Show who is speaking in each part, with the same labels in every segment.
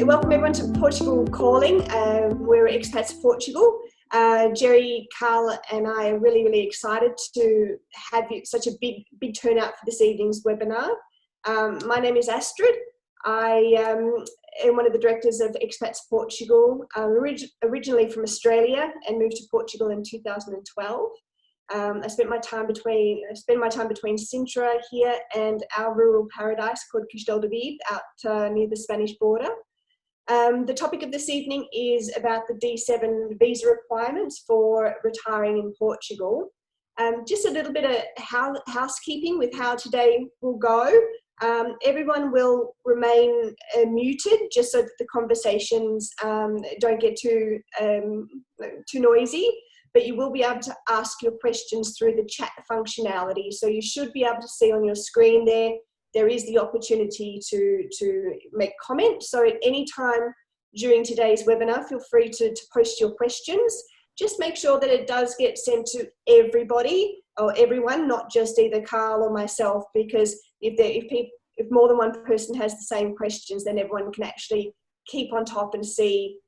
Speaker 1: welcome everyone to Portugal Calling. We're Expats Portugal. Jerry, Carl and I are really excited to have such a big turnout for this evening's webinar. My name is Astrid. I am one of the directors of Expats Portugal, originally from Australia and moved to Portugal in 2012. I spend my time between Sintra here and our rural paradise called Castelo de Vide out near the Spanish border. The topic of this evening is about the D7 visa requirements for retiring in Portugal. Just a little bit of housekeeping with how today will go. Everyone will remain muted just so that the conversations don't get too noisy, but you will be able to ask your questions through the chat functionality. So you should be able to see on your screen there is the opportunity to make comments. So at any time during today's webinar, feel free to post your questions. Just make sure that it does get sent to everybody or everyone, not just either Carl or myself, because if more than one person has the same questions, then everyone can actually keep on top and see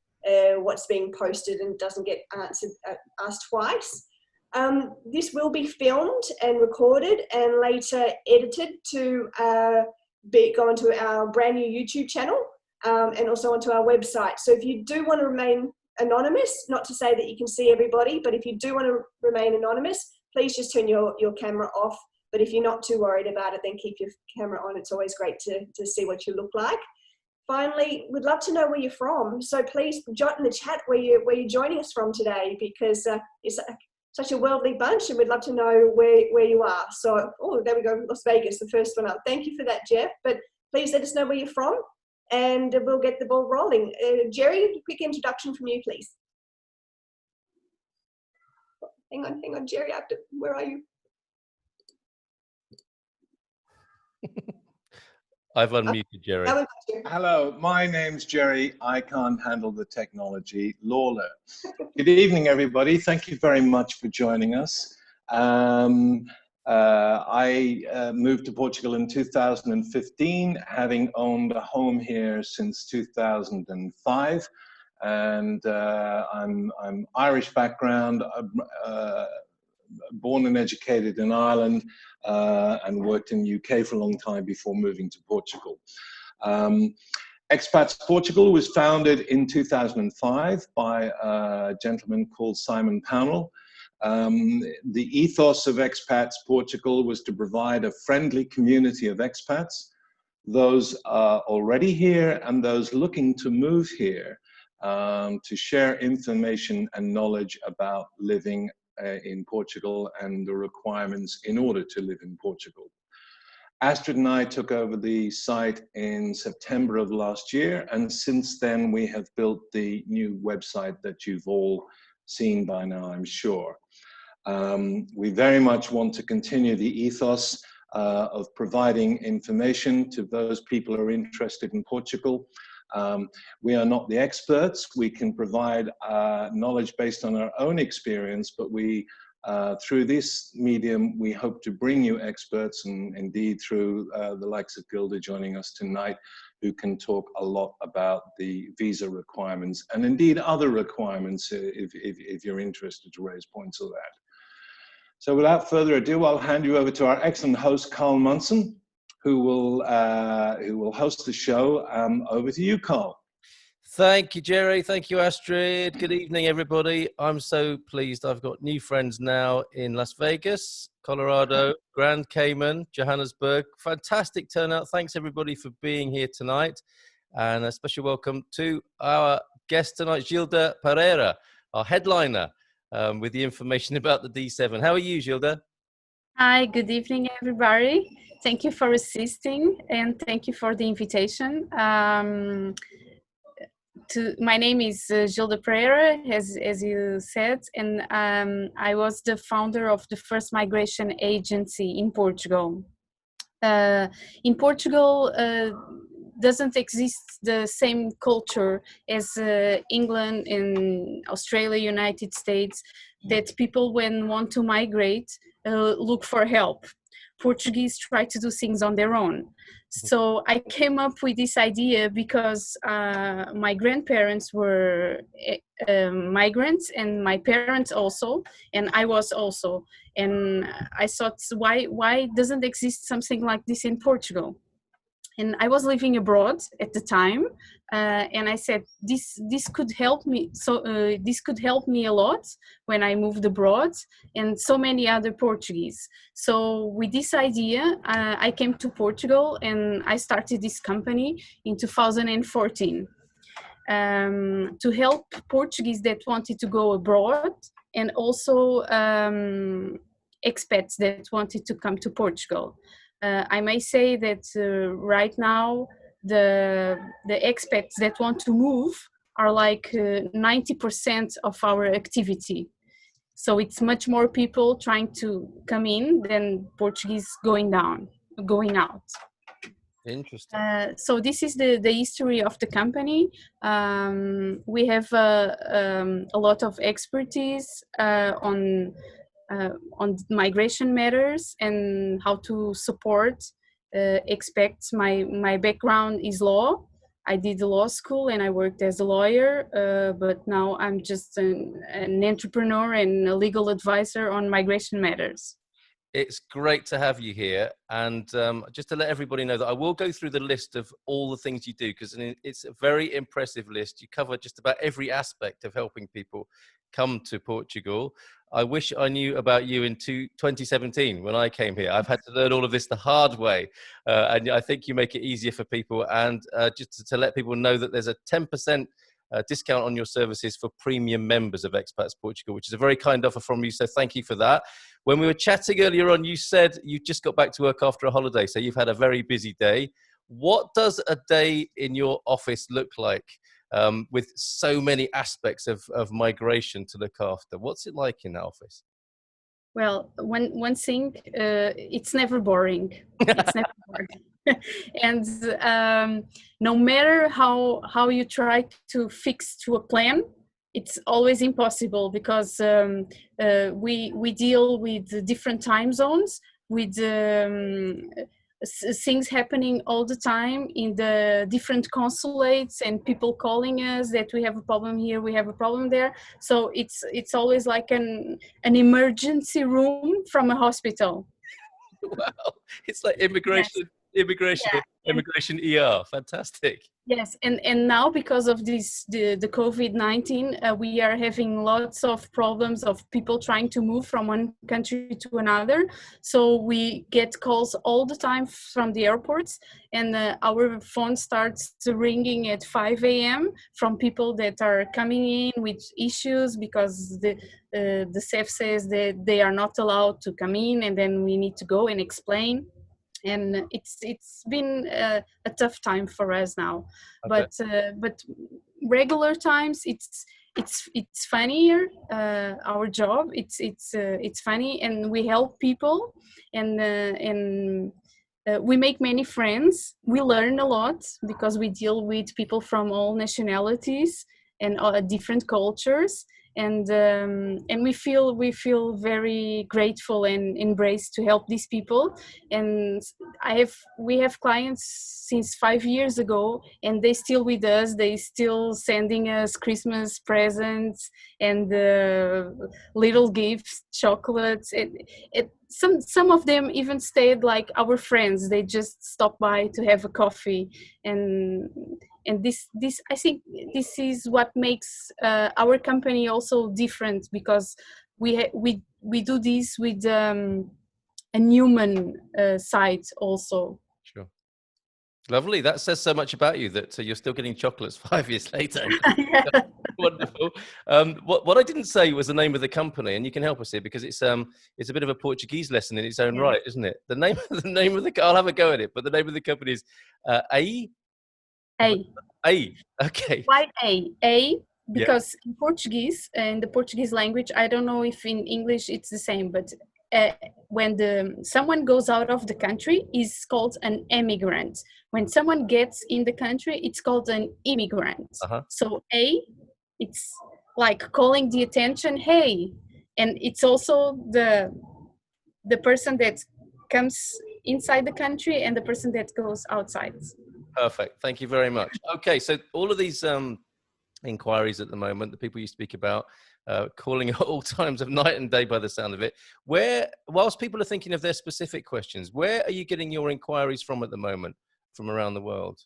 Speaker 1: what's being posted and doesn't get asked twice. This will be filmed and recorded and later edited to go onto our brand new YouTube channel and also onto our website. So if you do want to remain anonymous, not to say that you can see everybody, but if you do want to remain anonymous, please just turn your camera off. But if you're not too worried about it, then keep your camera on. It's always great to see what you look like. Finally, we'd love to know where you're from. So please jot in the chat where you're joining us from today, because it's such a worldly bunch and we'd love to know where you are. So, there we go, Las Vegas, the first one up. Thank you for that, Jeff. But please let us know where you're from and we'll get the ball rolling. Jerry, quick introduction from you, please. Hang on, Jerry, where are you?
Speaker 2: I've unmuted Jerry.
Speaker 3: Hello, my name's Jerry. I can't handle the technology. Lawler. Good evening, everybody. Thank you very much for joining us. I moved to Portugal in 2015, having owned a home here since 2005. And I'm Irish background, born and educated in Ireland, and worked in the UK for a long time before moving to Portugal. Expats Portugal was founded in 2005 by a gentleman called Simon Pownell. The ethos of Expats Portugal was to provide a friendly community of expats, those already here and those looking to move here, to share information and knowledge about living in Portugal and the requirements in order to live in Portugal. Astrid and I took over the site in September of last year, and since then we have built the new website that you've all seen by now, I'm sure. We very much want to continue the ethos of providing information to those people who are interested in Portugal. We are not the experts. We can provide knowledge based on our own experience, but through this medium, we hope to bring you experts, and indeed through the likes of Gilda joining us tonight, who can talk a lot about the visa requirements and indeed other requirements if you're interested to raise points of that. So without further ado, I'll hand you over to our excellent host, Carl Munson, who will host the show. Over to you, Carl.
Speaker 2: Thank you, Jerry. Thank you, Astrid. Good evening, everybody. I'm so pleased I've got new friends now in Las Vegas, Colorado, Grand Cayman, Johannesburg. Fantastic turnout. Thanks, everybody, for being here tonight. And a special welcome to our guest tonight, Gilda Pereira, our headliner, with the information about the D7. How are you, Gilda?
Speaker 4: Hi, good evening, everybody. Thank you for assisting and thank you for the invitation. My name is Gilda Pereira, as you said, and I was the founder of the first migration agency in Portugal. In Portugal, doesn't exist the same culture as England and Australia, United States, that people when want to migrate look for help. Portuguese try to do things on their own. So I came up with this idea because my grandparents were migrants, and my parents also, and I was also. And I thought, why doesn't exist something like this in Portugal? And I was living abroad at the time, and I said this could help me. So this could help me a lot when I moved abroad, and so many other Portuguese. So with this idea, I came to Portugal and I started this company in 2014 to help Portuguese that wanted to go abroad, and also expats that wanted to come to Portugal. I may say that right now the expats that want to move are like 90% of our activity. So it's much more people trying to come in than Portuguese going out.
Speaker 2: Interesting.
Speaker 4: So this is the history of the company. We have a lot of expertise on migration matters and how to support expats. My background is law. I did law school and I worked as a lawyer, but now I'm just an entrepreneur and a legal advisor on migration matters.
Speaker 2: It's great to have you here. And just to let everybody know that I will go through the list of all the things you do, because it's a very impressive list. You cover just about every aspect of helping people come to Portugal. I wish I knew about you in 2017 when I came here. I've had to learn all of this the hard way. And I think you make it easier for people. And just to let people know that there's a 10% discount on your services for premium members of Expats Portugal, which is a very kind offer from you. So thank you for that. When we were chatting earlier on, you said you just got back to work after a holiday. So you've had a very busy day. What does a day in your office look like with so many aspects of migration to look after? What's it like in the office?
Speaker 4: Well, one thing, it's never boring. It's never boring. And no matter how you try to fix to a plan, it's always impossible, because we deal with different time zones, with things happening all the time in the different consulates, and people calling us that we have a problem here, we have a problem there. So it's always like an emergency room from a hospital.
Speaker 2: Wow, it's like immigration,
Speaker 4: Yeah.
Speaker 2: immigration ER. Fantastic.
Speaker 4: Yes, and now because of this, the COVID-19, we are having lots of problems of people trying to move from one country to another. So we get calls all the time from the airports, and our phone starts ringing at 5 a.m. from people that are coming in with issues, because the SEF says that they are not allowed to come in, and then we need to go and explain. And it's been a tough time for us now, but regular times it's funnier. Our job it's funny, and we help people, and we make many friends. We learn a lot because we deal with people from all nationalities and different cultures. And we feel very grateful and embraced to help these people. And we have clients since 5 years ago, and they still with us. They still sending us Christmas presents and little gifts, chocolates. Some of them even stayed like our friends. They just stopped by to have a coffee, and this I think this is what makes our company also different, because we do this with a human side also.
Speaker 2: Sure. Lovely. That says so much about you that you're still getting chocolates 5 years later.
Speaker 4: Yeah.
Speaker 2: Wonderful. What I didn't say was the name of the company, and you can help us here, because it's a bit of a Portuguese lesson in its own right, isn't it? The name of the I'll have a go at it, but the name of the company is AI. Okay.
Speaker 4: Why A? Because in Portuguese, in the Portuguese language, I don't know if in English it's the same, but when someone goes out of the country, is called an emigrant. When someone gets in the country, it's called an immigrant. So A, it's like calling the attention, hey, and it's also the the person that comes inside the country and the person that goes outside.
Speaker 2: Perfect. Thank you very much. Okay, so all of these inquiries at the moment, the people you speak about, calling at all times of night and day by the sound of it, whilst people are thinking of their specific questions, where are you getting your inquiries from at the moment from around the world?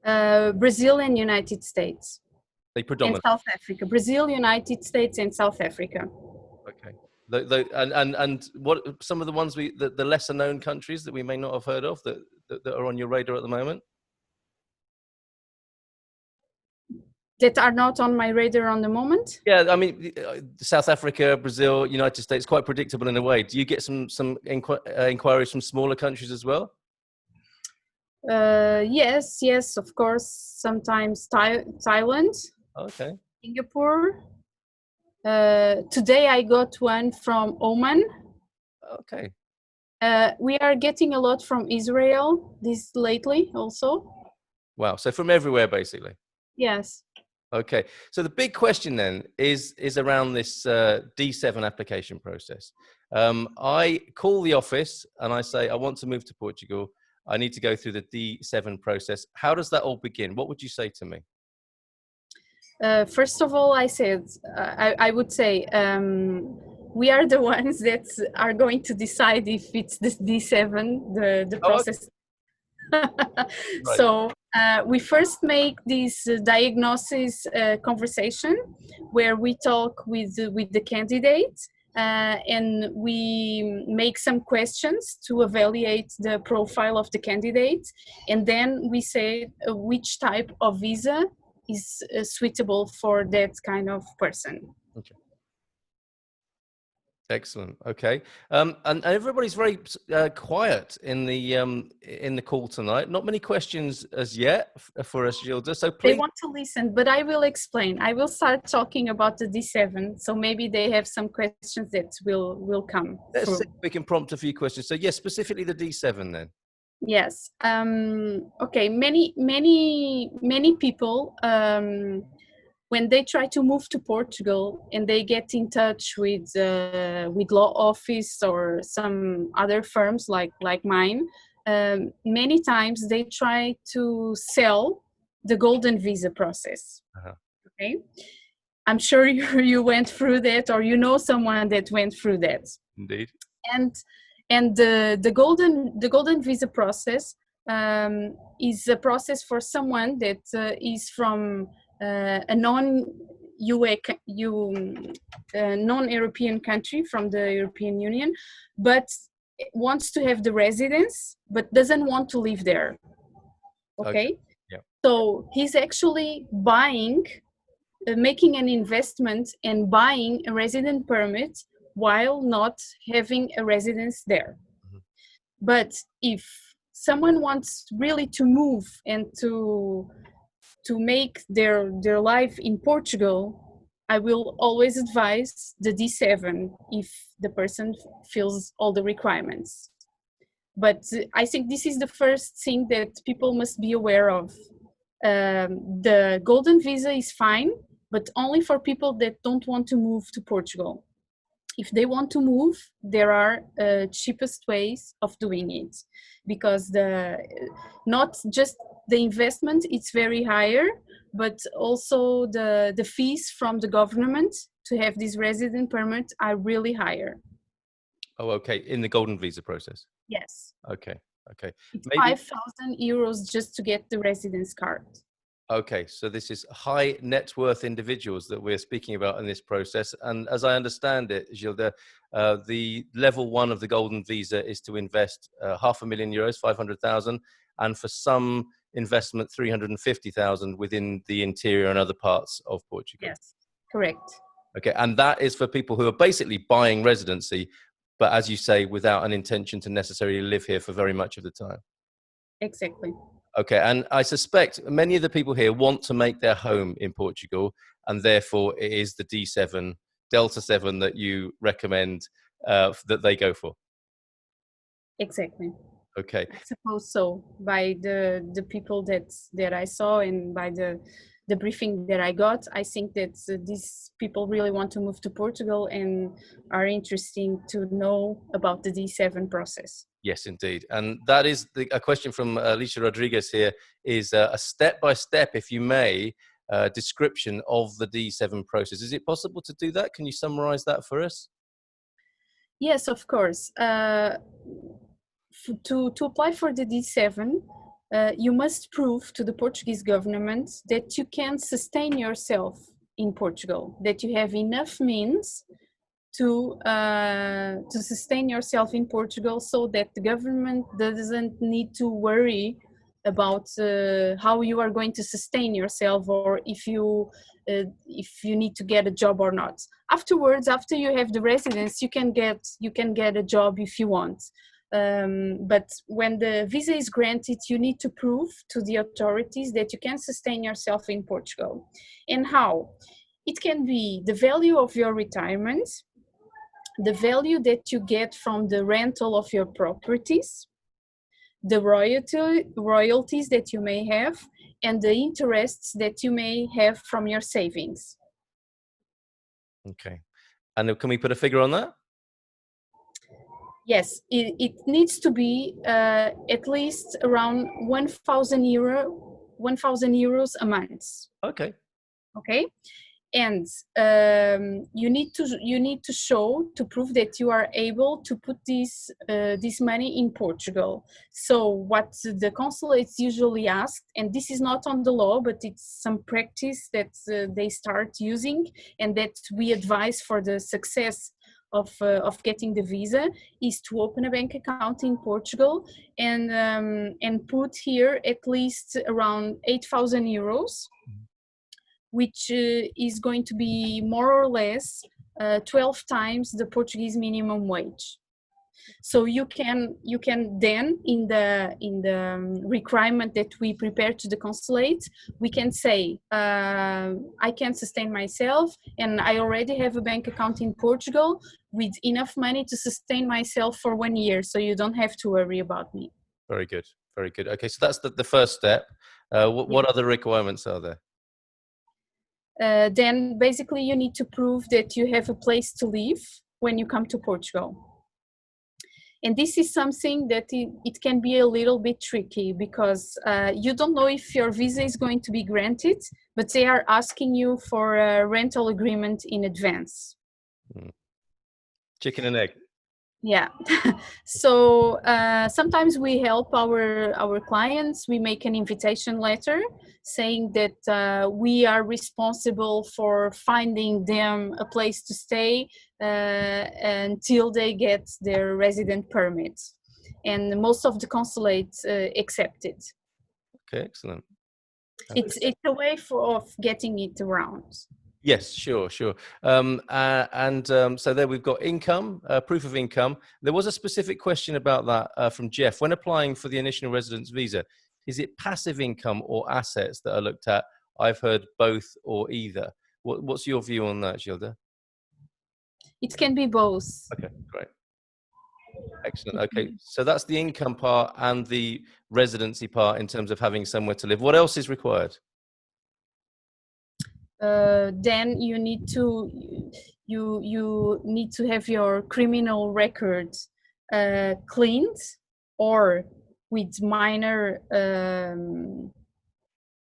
Speaker 4: Brazil and United States.
Speaker 2: They
Speaker 4: And
Speaker 2: predominantly.
Speaker 4: South Africa. Brazil, United States, and South Africa.
Speaker 2: Okay. And what some of the ones the lesser known countries that we may not have heard of that are on your radar at the moment?
Speaker 4: That are not on my radar on the moment?
Speaker 2: Yeah, I mean, South Africa, Brazil, United States, quite predictable in a way. Do you get some inquiries from smaller countries as well?
Speaker 4: Yes, of course. Sometimes Thailand.
Speaker 2: Okay.
Speaker 4: Singapore. Today I got one from Oman.
Speaker 2: Okay.
Speaker 4: We are getting a lot from Israel lately also.
Speaker 2: Wow. So from everywhere, basically.
Speaker 4: Yes.
Speaker 2: Okay. So the big question then is around this D7 application process. I call the office and I say, I want to move to Portugal. I need to go through the D7 process. How does that all begin? What would you say to me?
Speaker 4: First of all, I would say we are the ones that are going to decide if it's the D7, the process.
Speaker 2: Right.
Speaker 4: So we first make this diagnosis conversation where we talk with the candidate and we make some questions to evaluate the profile of the candidate, and then we say which type of visa is suitable for that kind of person.
Speaker 2: Okay. Excellent. Okay. And everybody's very quiet in the call tonight. Not many questions as yet for us, Gilda. So please.
Speaker 4: They want to listen, but I will explain. I will start talking about the D7. So maybe they have some questions that will come.
Speaker 2: Let's see if we can prompt a few questions. So yes, specifically the D7 then.
Speaker 4: Yes. Okay. Many people, when they try to move to Portugal and they get in touch with law office or some other firms like mine, many times they try to sell the golden visa process.
Speaker 2: Uh-huh.
Speaker 4: Okay. I'm sure you went through that, or you know someone that went through that.
Speaker 2: Indeed.
Speaker 4: And the golden visa process is a process for someone that is from a non-European country from the European Union, but wants to have the residence, but doesn't want to live there. Okay?
Speaker 2: Yeah.
Speaker 4: So he's actually making an investment and buying a resident permit while not having a residence there. Mm-hmm. But if someone wants really to move and to make their life in Portugal, I will always advise the D7 if the person fills all the requirements. But I think this is the first thing that people must be aware of. The golden visa is fine, but only for people that don't want to move to Portugal. If they want to move, there are cheapest ways of doing it, because not just the investment, it's very higher, but also the fees from the government to have this resident permit are really higher.
Speaker 2: Oh, okay. In the golden visa process?
Speaker 4: Yes.
Speaker 2: Okay.
Speaker 4: It's 5,000 euros just to get the residence card.
Speaker 2: Okay, so this is high net worth individuals that we're speaking about in this process. And as I understand it, Gilda, the level 1 of the golden visa is to invest €500,000, 500,000, and for some investment, 350,000 within the interior and other parts of Portugal.
Speaker 4: Yes, correct.
Speaker 2: Okay, and that is for people who are basically buying residency, but as you say, without an intention to necessarily live here for very much of the time.
Speaker 4: Exactly.
Speaker 2: Okay, and I suspect many of the people here want to make their home in Portugal, and therefore it is the D7, Delta 7 that you recommend that they go for.
Speaker 4: Exactly.
Speaker 2: Okay.
Speaker 4: I suppose so, by the people that I saw and by the the briefing that I got, I think that these people really want to move to Portugal and are interested to know about the D7 process.
Speaker 2: Yes, indeed. And that is a question from Alicia Rodriguez here, is a step-by-step, if you may, description of the D7 process. Is it possible to do that? Can you summarize that for us?
Speaker 4: Yes, of course. To apply for the D7, you must prove to the Portuguese government that you can sustain yourself in Portugal, that you have enough means to sustain yourself in Portugal, so that the government doesn't need to worry about how you are going to sustain yourself, or if you need to get a job or not. Afterwards, after you have the residence, you can get a job if you want. But when the visa is granted, you need to prove to the authorities that you can sustain yourself in Portugal. And how? It can be the value of your retirement, the value that you get from the rental of your properties, the royalties that you may have, and the interests that you may have from your savings.
Speaker 2: Okay. And can we put a figure on that?
Speaker 4: Yes, it needs to be at least around 1,000 euros a month.
Speaker 2: Okay.
Speaker 4: Okay. And you need to show, to prove that you are able to put this money in Portugal. So what the consulates usually ask, and this is not on the law, but it's some practice that they start using, and that we advise for the success of getting the visa, is to open a bank account in Portugal and put here at least around 8,000 euros. Which is going to be more or less 12 times the Portuguese minimum wage. So you can then, in the requirement that we prepare to the consulate, we can say, I can sustain myself, and I already have a bank account in Portugal with enough money to sustain myself for 1 year, so you don't have to worry about me.
Speaker 2: Very good, very good. Okay, so that's the first step. What other requirements are there?
Speaker 4: Then basically you need to prove that you have a place to live when you come to Portugal. And this is something that it can be a little bit tricky, because you don't know if your visa is going to be granted, but they are asking you for a rental agreement in advance.
Speaker 2: Chicken and egg.
Speaker 4: Yeah. So sometimes we help our clients. We make an invitation letter saying that we are responsible for finding them a place to stay until they get their resident permit. And most of the consulates accept it.
Speaker 2: Okay, excellent.
Speaker 4: It's a way of getting it around.
Speaker 2: Yes, sure. So there we've got income, proof of income. There was a specific question about that from Jeff. When applying for the initial residence visa, is it passive income or assets that are looked at? I've heard both or either. What's your view on that, Gilda?
Speaker 4: It can be both.
Speaker 2: Okay, great. Excellent. Okay, so that's the income part and the residency part in terms of having somewhere to live. What else is required?
Speaker 4: Then you need to have your criminal record cleaned, or with minor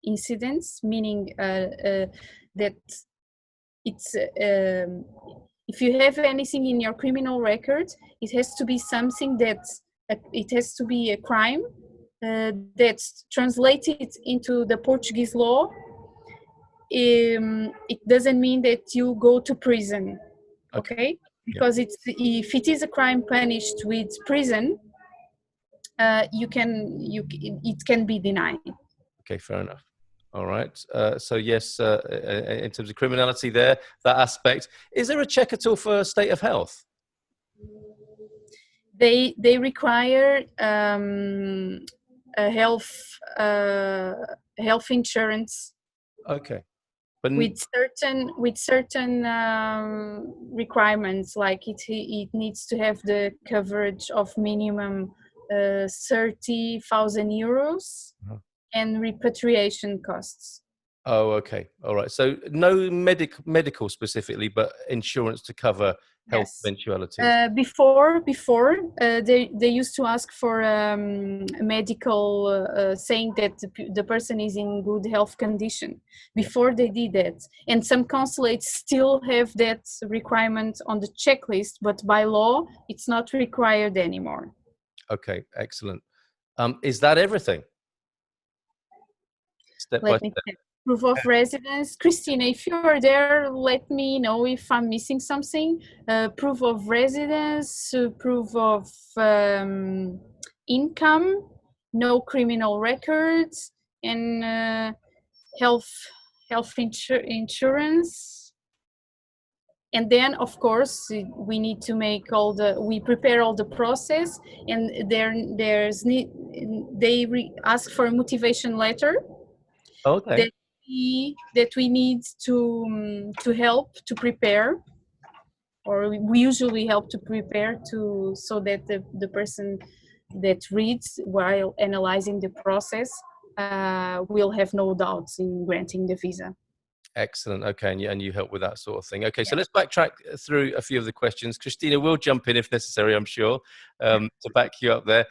Speaker 4: incidents, meaning that it's if you have anything in your criminal record, it has to be something that it has to be a crime that's translated into the Portuguese law. It doesn't mean that you go to prison, okay? Because if it is a crime punished with prison, it can be denied.
Speaker 2: Okay, fair enough. All right. So yes, in terms of criminality there, that aspect. Is there a check at all for state of health?
Speaker 4: They require a health insurance.
Speaker 2: Okay. But
Speaker 4: with certain requirements, like it needs to have the coverage of minimum 30,000 euros and repatriation costs.
Speaker 2: Oh, okay. All right. So no medical specifically, but insurance to cover health
Speaker 4: Yes.
Speaker 2: eventualities.
Speaker 4: Before they used to ask for medical saying that the person is in good health condition. Before they did that, and some consulates still have that requirement on the checklist, but by law it's not required anymore.
Speaker 2: Okay, excellent. Is that everything? Step by
Speaker 4: Let me
Speaker 2: step.
Speaker 4: check. Proof of residence. Christina, if you're there, let me know if I'm missing something. Proof of residence, proof of income, no criminal records, and health insurance. And then, of course, we need to make we prepare all the process, and they ask for a motivation letter.
Speaker 2: Okay.
Speaker 4: That we need to help to prepare, or we usually help to prepare so that the person that reads while analyzing the process will have no doubts in granting the visa.
Speaker 2: Excellent. Okay, and you help with that sort of thing. Okay, so let's backtrack through a few of the questions. Christina will jump in if necessary, I'm sure, to back you up there.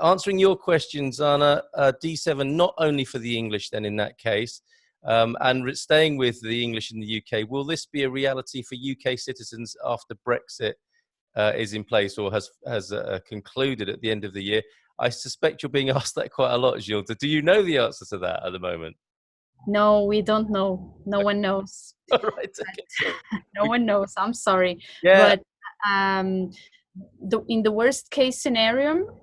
Speaker 2: Answering your questions, Anna, D7 not only for the English then in that case, and staying with the English in the UK, will this be a reality for UK citizens after Brexit is in place or has concluded at the end of the year? I suspect you're being asked that quite a lot, Gilda. Do you know the answer to that at the moment?
Speaker 4: No, we don't know. No one knows.
Speaker 2: All right. Okay.
Speaker 4: No one knows. I'm sorry.
Speaker 2: Yeah.
Speaker 4: But in the worst case scenario,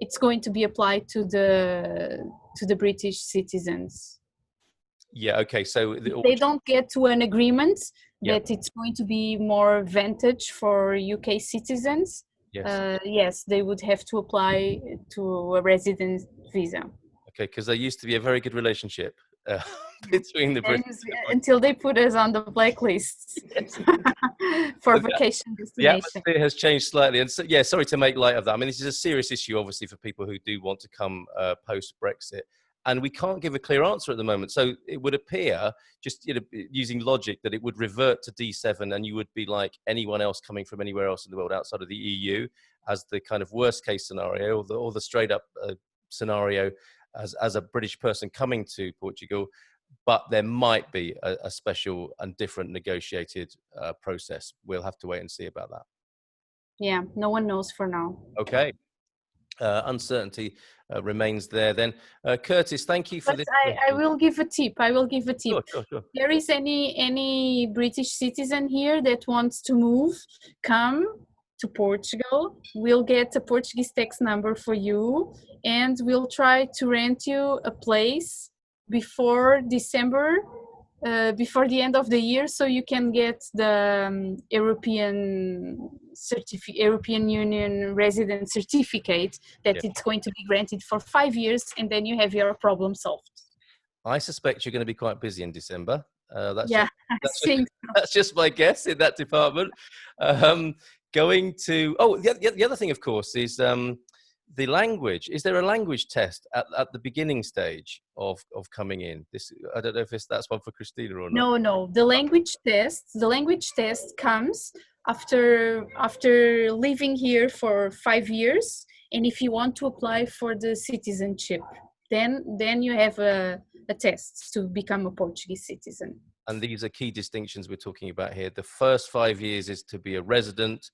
Speaker 4: it's going to be applied to the British citizens.
Speaker 2: Yeah. Okay. So
Speaker 4: they don't get to an agreement that it's going to be more advantage for UK citizens. Yes, they would have to apply to a residence visa.
Speaker 2: Okay, because there used to be a very good relationship between the British
Speaker 4: until they put us on the blacklist for vacation destination.
Speaker 2: The atmosphere has changed slightly, and so, yeah, sorry to make light of that. I mean, this is a serious issue, obviously, for people who do want to come post-Brexit, and we can't give a clear answer at the moment. So it would appear, just using logic, that it would revert to D7, and you would be like anyone else coming from anywhere else in the world outside of the EU, as the kind of worst-case scenario, or the straight-up scenario. As a British person coming to Portugal, but there might be a special and different negotiated process. We'll have to wait and see about that.
Speaker 4: Yeah, no one knows for now.
Speaker 2: Okay. Uncertainty remains there then. Curtis, thank you for this.
Speaker 4: I will give a tip.
Speaker 2: Sure.
Speaker 4: There is any British citizen here that wants to move, come to Portugal. We'll get a Portuguese tax number for you, and we'll try to rent you a place before December, before the end of the year, so you can get the European Union resident certificate that it's going to be granted for 5 years, and then you have your problem solved.
Speaker 2: I suspect you're going to be quite busy in December. That's just my guess in that department. Going to the other thing, of course, is the language. Is there a language test at the beginning stage of coming in? I don't know if that's one for Christina or not.
Speaker 4: No. The language test comes after living here for 5 years, and if you want to apply for the citizenship, then you have a test to become a Portuguese citizen.
Speaker 2: And these are key distinctions we're talking about here. The first 5 years is to be a resident.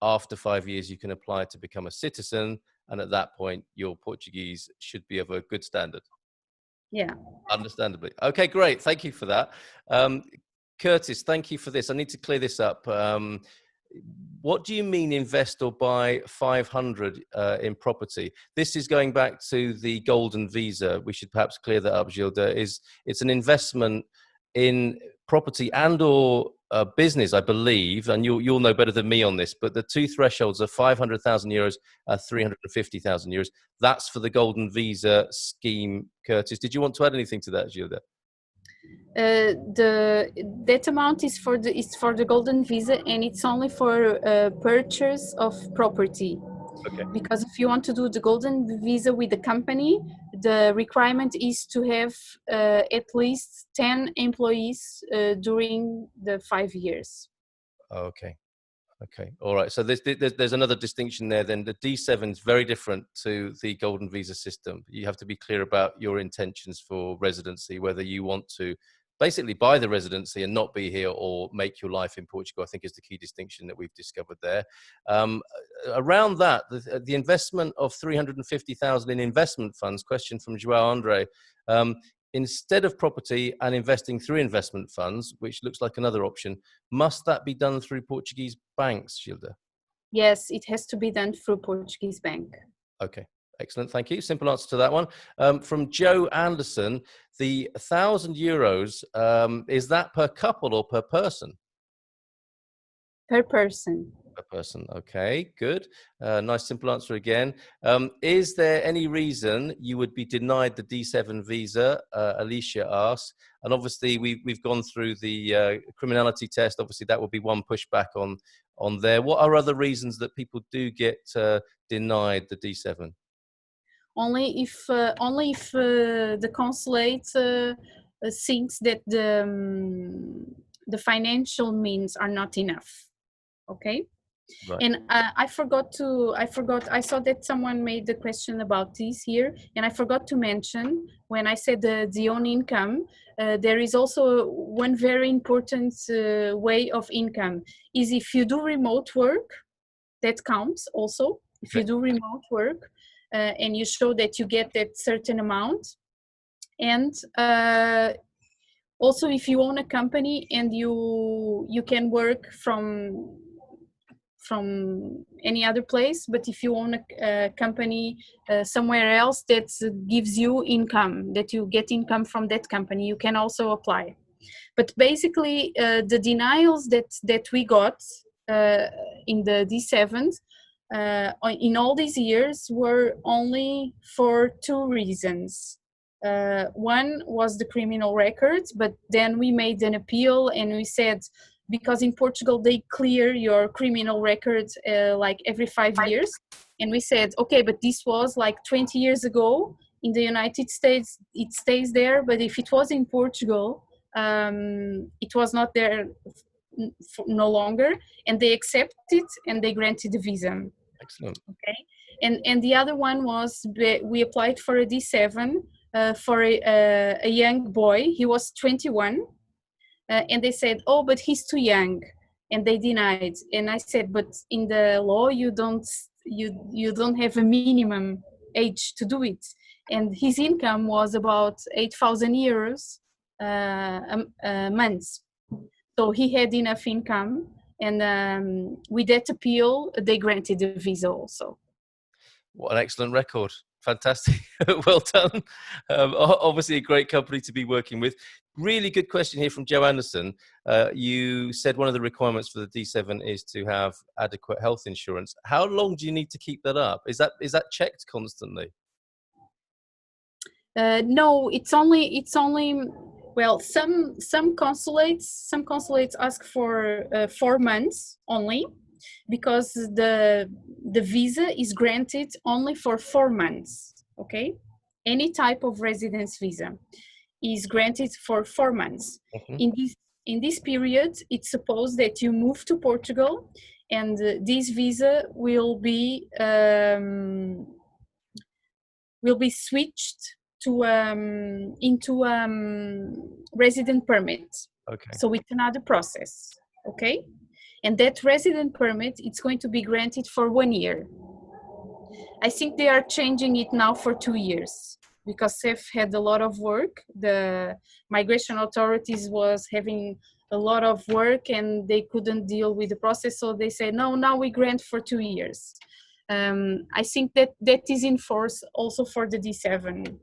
Speaker 2: After 5 years, you can apply to become a citizen. And at that point, your Portuguese should be of a good standard.
Speaker 4: Yeah.
Speaker 2: Understandably. Okay, great. Thank you for that. Curtis, thank you for this. I need to clear this up. What do you mean invest or buy 500 in property? This is going back to the golden visa. We should perhaps clear that up, Gilda. It's an investment in property and or business, I believe, and you'll know better than me on this, but the two thresholds are 500,000 euros, 350,000 euros. That's for the golden visa scheme, Curtis. Did you want to add anything to that, Gilda?
Speaker 4: That amount is for the golden visa, and it's only for purchase of property.
Speaker 2: Okay.
Speaker 4: Because if you want to do the golden visa with the company, the requirement is to have at least 10 employees during the 5 years.
Speaker 2: Okay. Okay. All right. So there's another distinction there then. The D7 is very different to the golden visa system. You have to be clear about your intentions for residency, whether you want to basically buy the residency and not be here, or make your life in Portugal, I think is the key distinction that we've discovered there. Around that, the investment of 350,000 in investment funds, question from João Andre, instead of property and investing through investment funds, which looks like another option, must that be done through Portuguese banks, Gilda?
Speaker 4: Yes, it has to be done through Portuguese bank.
Speaker 2: Okay, excellent. Thank you. Simple answer to that one. From Joe Anderson, the €1,000, is that per couple or per person?
Speaker 4: Per person.
Speaker 2: Per person. Okay, good. Nice simple answer again. Is there any reason you would be denied the D7 visa? Alicia asks. And obviously we've gone through the criminality test. Obviously that would be one pushback on there. What are other reasons that people do get denied the D7?
Speaker 4: Only if the consulate thinks that the financial means are not enough. Okay.
Speaker 2: Right.
Speaker 4: And I saw that someone made the question about this here, and I forgot to mention when I said the own income, there is also one very important way of income is if you do remote work, that counts also. If you do remote work and you show that you get that certain amount, and also if you own a company and you can work from any other place, but if you own a company somewhere else that gives you income, that you get income from that company, you can also apply. But basically the denials that we got in the D7 in all these years were only for two reasons. One was the criminal records, but then we made an appeal and we said, because in Portugal they clear your criminal records like every 5 years, and we said, okay, but this was like 20 years ago. In the United States it stays there, but if it was in Portugal it was not there no longer, and they accepted and they granted the visa.
Speaker 2: Excellent.
Speaker 4: Okay. And the other one was we applied for a D7 for a young boy. He was 21. And they said, oh, but he's too young, and they denied. And I said, but in the law you don't have a minimum age to do it. And his income was about 8,000 euros a month, so he had enough income. And with that appeal, they granted the visa also.
Speaker 2: What an excellent record. Fantastic. Well done. Obviously a great company to be working with. Really good question here from Joe Anderson. You said one of the requirements for the D7 is to have adequate health insurance. How long do you need to keep that up? Is that checked constantly?
Speaker 4: No, it's only well, some consulates ask for 4 months only, because the visa is granted only for 4 months. Okay, any type of residence visa is granted for 4 months.
Speaker 2: Mm-hmm.
Speaker 4: In this period, it's supposed that you move to Portugal, and this visa will be switched to into resident permit.
Speaker 2: Okay.
Speaker 4: So it's another process. Okay. And that resident permit, it's going to be granted for 1 year. I think they are changing it now for 2 years, because they've had a lot of work. The migration authorities was having a lot of work and they couldn't deal with the process. So they say, no, now we grant for 2 years. I think that is in force also for the D7.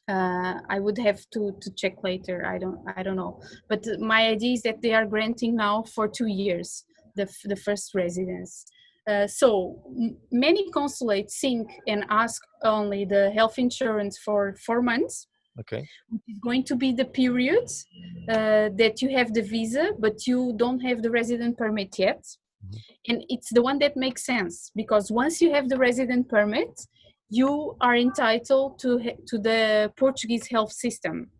Speaker 4: I would have to check later. I don't know. But my idea is that they are granting now for 2 years the first residence. So many consulates think and ask only the health insurance for 4 months.
Speaker 2: Okay.
Speaker 4: Which is going to be the period that you have the visa, but you don't have the resident permit yet. And it's the one that makes sense, because once you have the resident permit, you are entitled to the Portuguese health system.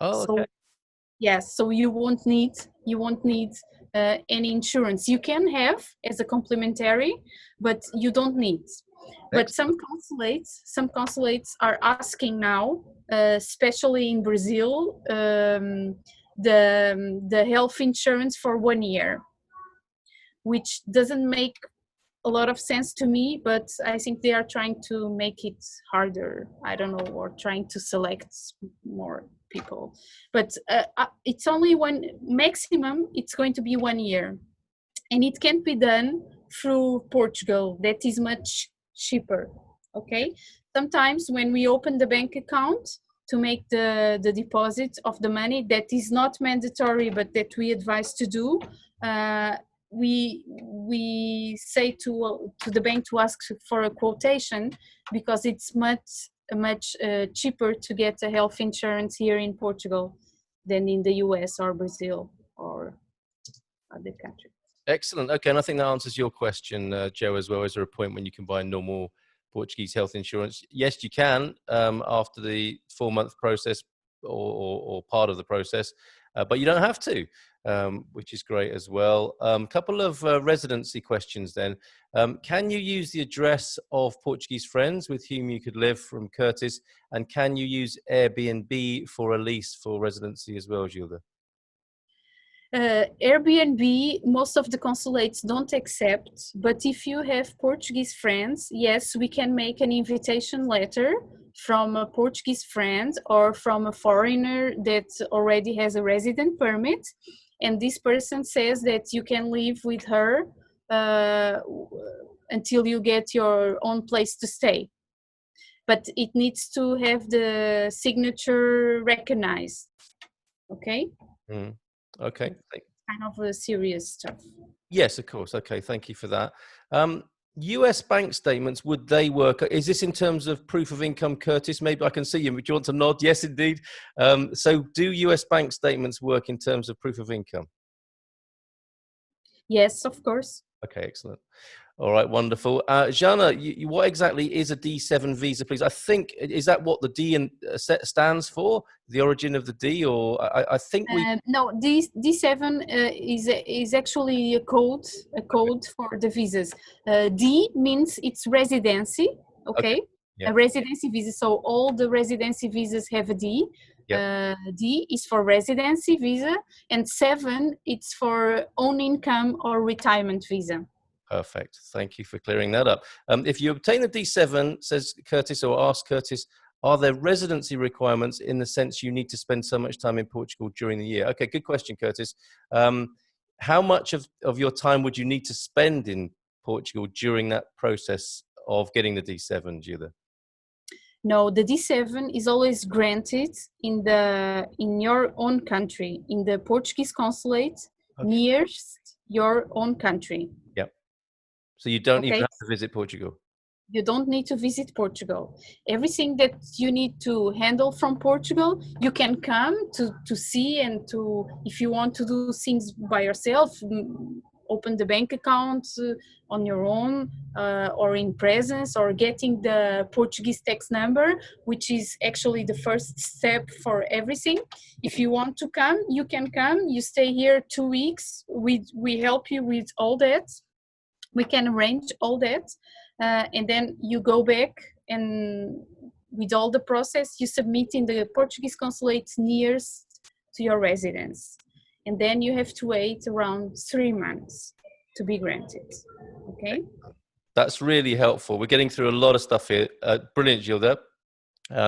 Speaker 2: Oh,
Speaker 4: So
Speaker 2: okay.
Speaker 4: yes, so you won't need any insurance. You can have as a complementary, but you don't need. But some consulates are asking now, especially in Brazil, the health insurance for 1 year, which doesn't make a lot of sense to me, but I think they are trying to make it harder. I don't know, or trying to select more people. But it's only one maximum. It's going to be 1 year, and it can't be done through Portugal. That is much cheaper. Okay. Sometimes when we open the bank account to make the deposit of the money, that is not mandatory, but that we advise to do. We say to the bank to ask for a quotation, because it's much cheaper to get a health insurance here in Portugal than in the US or Brazil or other countries.
Speaker 2: Excellent. Okay, and I think that answers your question, Joe, as well. Is there a point when you can buy normal Portuguese health insurance? Yes, you can, after the 4-month process or part of the process, but you don't have to, which is great as well. Couple of residency questions then. Can you use the address of Portuguese friends with whom you could live, from Curtis? And can you use Airbnb for a lease for residency as well, Gilda?
Speaker 4: Airbnb, most of the consulates don't accept, but if you have Portuguese friends, yes, we can make an invitation letter from a Portuguese friend or from a foreigner that already has a resident permit, and this person says that you can live with her until you get your own place to stay. But it needs to have the signature recognized. Okay?
Speaker 2: Mm. Okay.
Speaker 4: Kind of a serious stuff.
Speaker 2: Yes, of course. Okay, thank you for that. US bank statements, would they work? Is this in terms of proof of income, Curtis? Maybe I can see you. Do you want to nod? Yes, indeed. So do US bank statements work in terms of proof of income?
Speaker 4: Yes, of course.
Speaker 2: Okay, excellent. All right, wonderful. Jana, what exactly is a D7 visa, please? I think, is that what the D stands for? The origin of the D, or I think we...
Speaker 4: No, D7 is actually a code for the visas. D means it's residency, okay?
Speaker 2: Yeah.
Speaker 4: A residency visa, so all the residency visas have a D.
Speaker 2: Yep.
Speaker 4: D is for residency visa, and 7, it's for own income or retirement visa.
Speaker 2: Perfect. Thank you for clearing that up. If you obtain a D7, says Curtis, or ask Curtis, are there residency requirements in the sense you need to spend so much time in Portugal during the year? Okay, good question, Curtis. How much of your time would you need to spend in Portugal during that process of getting the D7, Gilda?
Speaker 4: No, the D7 is always granted in your own country, in the Portuguese consulate nearest your own country.
Speaker 2: Yep. So you don't even have to visit Portugal.
Speaker 4: You don't need to visit Portugal. Everything that you need to handle from Portugal, you can come to see, and if you want to do things by yourself, open the bank account on your own, or in presence, or getting the Portuguese tax number, which is actually the first step for everything. If you want to come, you can come. You stay here 2 weeks. We help you with all that. We can arrange all that, and then you go back, and with all the process, you submit in the Portuguese consulate nearest to your residence. And then you have to wait around 3 months to be granted. Okay?
Speaker 2: That's really helpful. We're getting through a lot of stuff here. Brilliant, Gilda.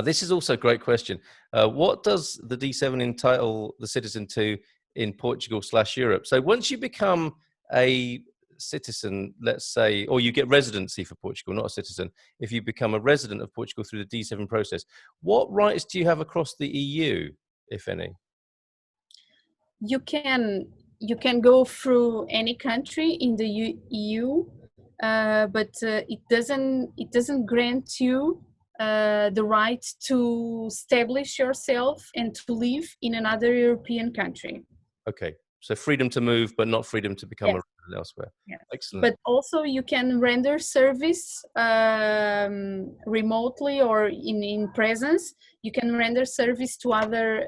Speaker 2: This is also a great question. What does the D7 entitle the citizen to in Portugal/Europe? So once you become a citizen, let's say, or you get residency for Portugal, not a citizen, if you become a resident of Portugal through the D7 process, what rights do you have across the EU, if any?
Speaker 4: You can go through any country in the EU, but it doesn't grant you the right to establish yourself and to live in another European country.
Speaker 2: Okay, so freedom to move, but not freedom to become a resident. elsewhere.
Speaker 4: Yes.
Speaker 2: Excellent.
Speaker 4: But also you can render service remotely or in presence. You can render service to other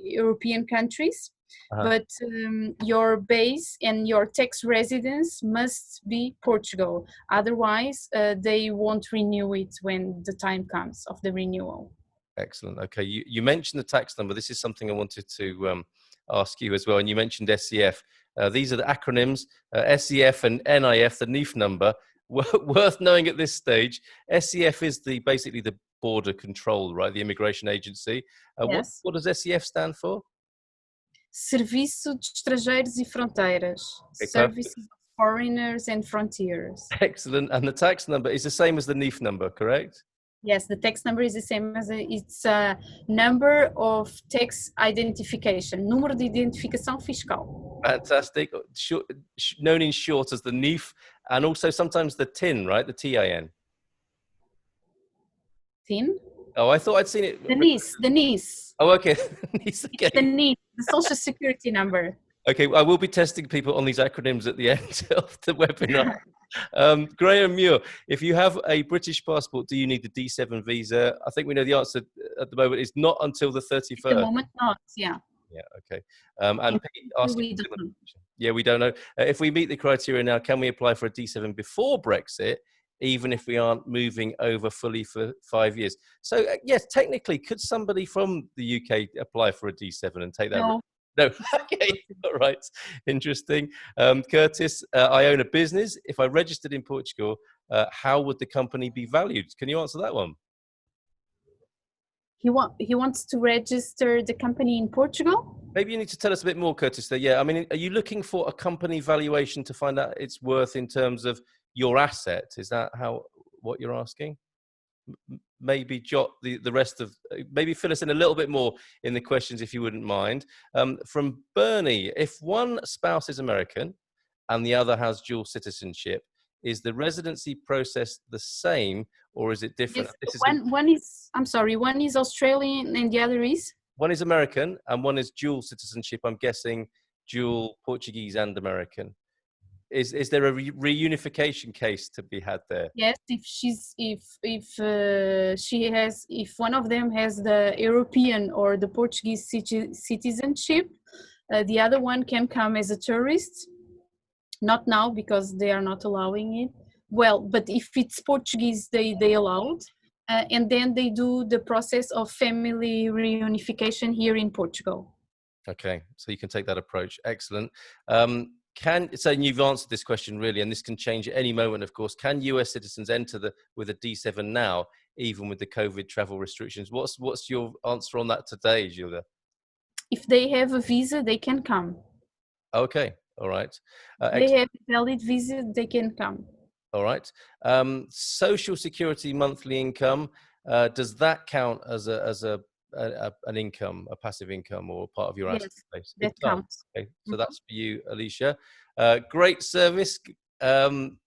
Speaker 4: European countries, but your base and your tax residence must be Portugal. Otherwise, they won't renew it when the time comes of the renewal.
Speaker 2: Excellent. Okay, you mentioned the tax number. This is something I wanted to ask you as well. And you mentioned SEF. These are the acronyms, SEF and NIF, the NIF number. Worth knowing at this stage. SEF is basically the border control, right? The immigration agency.
Speaker 4: Yes.
Speaker 2: What does SEF stand for?
Speaker 4: Serviço de Estrangeiros e Fronteiras.
Speaker 2: Okay,
Speaker 4: Services of Foreigners and Frontiers.
Speaker 2: Excellent. And the tax number is the same as the NIF number, correct?
Speaker 4: Yes, the tax number is the same as it's a number of tax identification, número de identificação fiscal.
Speaker 2: Fantastic. Known in short as the NIF, and also sometimes the TIN, right? The TIN.
Speaker 4: TIN?
Speaker 2: Oh, I thought I'd seen it.
Speaker 4: The NIS.
Speaker 2: Oh, okay. NIS, okay.
Speaker 4: The NIS, the Social Security number.
Speaker 2: Okay, I will be testing people on these acronyms at the end of the webinar. Graham Muir, if you have a British passport, do you need the D7 visa? I think we know the answer at the moment is not until the 31st.
Speaker 4: At the moment, not, yeah.
Speaker 2: Yeah, okay. And
Speaker 4: we don't know.
Speaker 2: Yeah, we don't know. If we meet the criteria now, can we apply for a D7 before Brexit, even if we aren't moving over fully for 5 years? So, yes, technically, could somebody from the UK apply for a D7 and take that?
Speaker 4: No.
Speaker 2: No. Okay. All right. Interesting. Curtis, I own a business. If I registered in Portugal, how would the company be valued? Can you answer that one?
Speaker 4: He wants to register the company in Portugal?
Speaker 2: Maybe you need to tell us a bit more, Curtis. Yeah. I mean, are you looking for a company valuation to find out its worth in terms of your asset? Is that what you're asking? Maybe jot the rest of, maybe fill us in a little bit more in the questions if you wouldn't mind. From Bernie, if one spouse is American and the other has dual citizenship, is the residency process the same or is it different?
Speaker 4: Yes, one is Australian and the other is?
Speaker 2: One is American and one is dual citizenship. I'm guessing dual Portuguese and American. Is there a reunification case to be had there?
Speaker 4: Yes, if one of them has the European or the Portuguese citizenship, the other one can come as a tourist. Not now because they are not allowing it. Well, but if it's Portuguese, they allowed, and then they do the process of family reunification here in Portugal.
Speaker 2: Okay, so you can take that approach. Excellent. So you've answered this question really, and this can change at any moment, of course. Can US citizens enter with a D7 now, even with the COVID travel restrictions? What's your answer on that today, Gilda?
Speaker 4: If they have a visa, they can come.
Speaker 2: Okay, all right.
Speaker 4: They have a valid visa, they can come.
Speaker 2: All right. Social Security monthly income, does that count as an income, a passive income, or part of your asset base?
Speaker 4: That counts.
Speaker 2: Okay, so that's for you, Alicia. Great service, and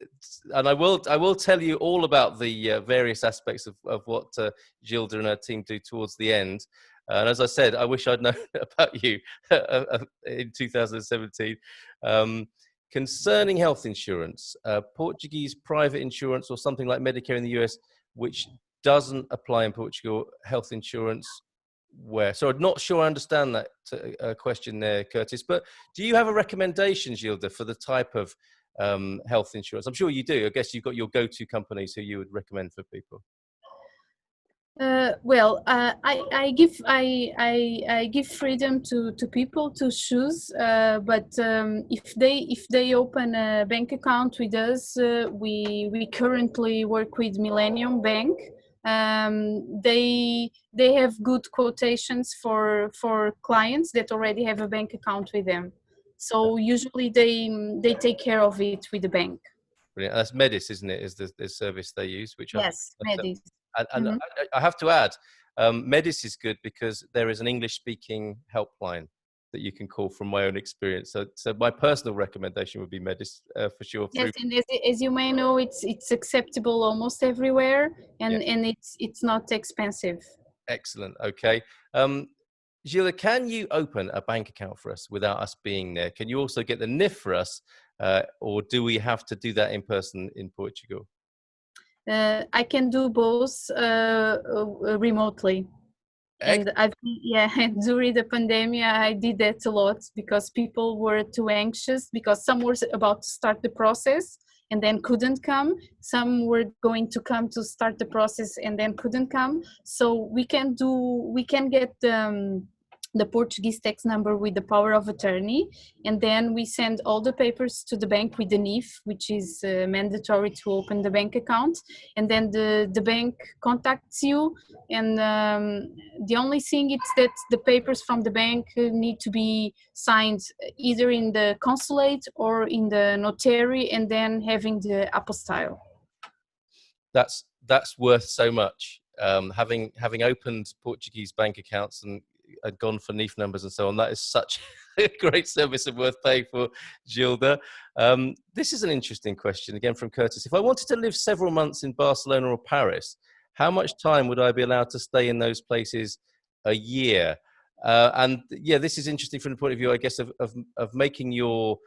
Speaker 2: I will tell you all about the various aspects of what Gilda and her team do towards the end. And as I said, I wish I'd known about you in 2017. Concerning health insurance, Portuguese private insurance or something like Medicare in the US, which doesn't apply in Portugal, health insurance where? So I'm not sure I understand that question there, Curtis, but do you have a recommendation, Gilda, for the type of health insurance? I'm sure you do. I guess you've got your go-to companies who you would recommend for people.
Speaker 4: I give freedom to people to choose, but if they open a bank account with us, we currently work with Millennium Bank. They have good quotations for clients that already have a bank account with them. So usually they take care of it with the bank.
Speaker 2: Brilliant. That's Medis, isn't it? Is the service they use? Which
Speaker 4: yes, Medis.
Speaker 2: And I have to add, Medis is good because there is an English-speaking helpline that you can call from my own experience. So my personal recommendation would be Medis for sure.
Speaker 4: Yes, and as you may know, it's acceptable almost everywhere, and it's not expensive.
Speaker 2: Excellent. Okay. Gilda, can you open a bank account for us without us being there? Can you also get the NIF for us or do we have to do that in person in Portugal?
Speaker 4: I can do both remotely. And during the pandemic, I did that a lot because people were too anxious, because some were about to start the process and then couldn't come. Some were going to come to start the process and then couldn't come. So we can get the Portuguese tax number with the power of attorney, and then we send all the papers to the bank with the NIF, which is mandatory to open the bank account, and then the bank contacts you, and the only thing is that the papers from the bank need to be signed either in the consulate or in the notary, and then having the apostille.
Speaker 2: That's worth so much. Having opened Portuguese bank accounts and gone for NIF numbers and so on, that is such a great service and worth paying for, Gilda. This is an interesting question again from Curtis. If I wanted to live several months in Barcelona or Paris, how much time would I be allowed to stay in those places a year? And yeah, this is interesting from the point of view, I guess, of making your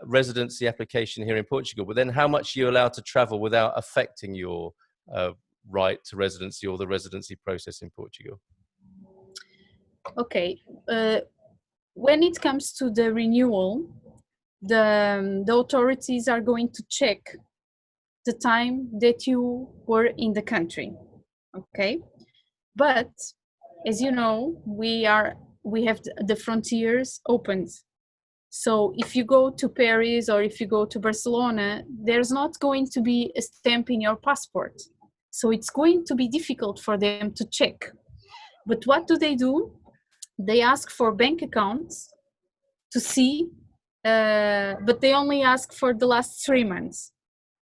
Speaker 2: residency application here in Portugal, but then how much you're allowed to travel without affecting your right to residency or the residency process in Portugal.
Speaker 4: Okay, when it comes to the renewal, the authorities are going to check the time that you were in the country, okay? But as you know, we have the frontiers opened. So if you go to Paris or if you go to Barcelona, there's not going to be a stamp in your passport. So it's going to be difficult for them to check. But what do? They ask for bank accounts to see, but they only ask for the last 3 months.